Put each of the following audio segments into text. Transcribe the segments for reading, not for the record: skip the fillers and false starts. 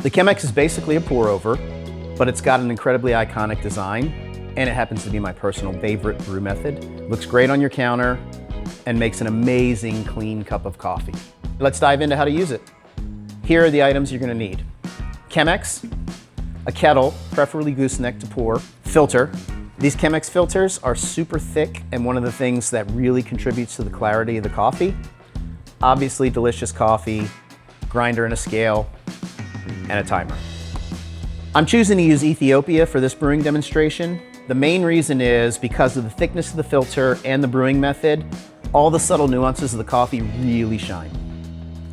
The Chemex is basically a pour over, but it's got an incredibly iconic design, and it happens to be my personal favorite brew method. Looks great on your counter and makes an amazing clean cup of coffee. Let's dive into how to use it. Here are the items you're gonna need. Chemex, a kettle, preferably gooseneck to pour, filter. These Chemex filters are super thick and one of the things that really contributes to the clarity of the coffee. Obviously delicious coffee, grinder and a scale, and a timer. I'm choosing to use Ethiopia for this brewing demonstration. The main reason is because of the thickness of the filter and the brewing method, all the subtle nuances of the coffee really shine.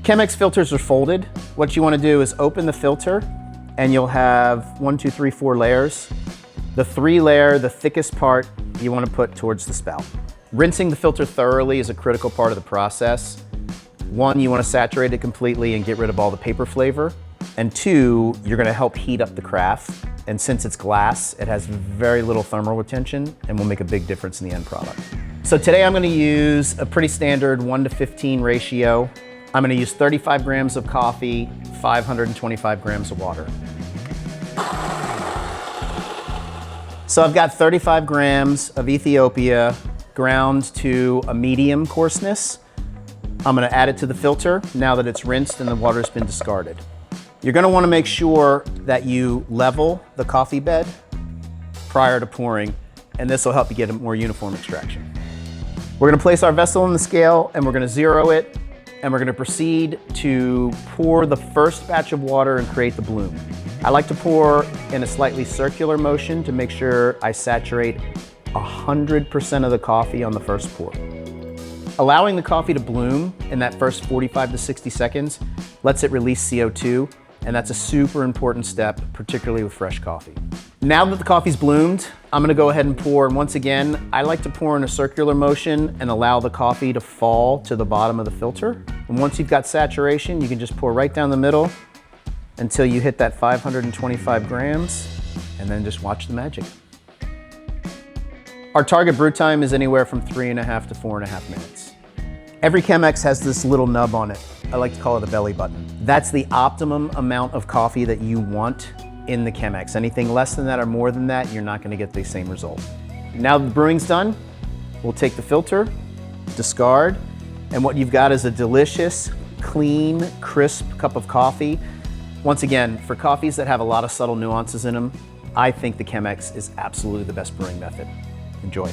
Chemex filters are folded. What you want to do is open the filter and you'll have 1, 2, 3, 4 layers. The 3-layer, the thickest part, you want to put towards the spout. Rinsing the filter thoroughly is a critical part of the process. 1, you want to saturate it completely and get rid of all the paper flavor. And 2, you're going to help heat up the carafe. And since it's glass, it has very little thermal retention and will make a big difference in the end product. So today I'm going to use a pretty standard 1:15 ratio. I'm going to use 35 grams of coffee, 525 grams of water. So I've got 35 grams of Ethiopia ground to a medium coarseness. I'm going to add it to the filter now that it's rinsed and the water's been discarded. You're going to want to make sure that you level the coffee bed prior to pouring, and this will help you get a more uniform extraction. We're going to place our vessel on the scale and we're going to zero it, and we're going to proceed to pour the first batch of water and create the bloom. I like to pour in a slightly circular motion to make sure I saturate 100% of the coffee on the first pour. Allowing the coffee to bloom in that first 45 to 60 seconds lets it release CO2, and that's a super important step, particularly with fresh coffee. Now that the coffee's bloomed, I'm gonna go ahead and pour, and once again, I like to pour in a circular motion and allow the coffee to fall to the bottom of the filter. And once you've got saturation, you can just pour right down the middle until you hit that 525 grams, and then just watch the magic. Our target brew time is anywhere from 3.5 to 4.5 minutes. Every Chemex has this little nub on it. I like to call it a belly button. That's the optimum amount of coffee that you want in the Chemex. Anything less than that or more than that, you're not gonna get the same result. Now the brewing's done, we'll take the filter, discard, and what you've got is a delicious, clean, crisp cup of coffee. Once again, for coffees that have a lot of subtle nuances in them, I think the Chemex is absolutely the best brewing method. Enjoy.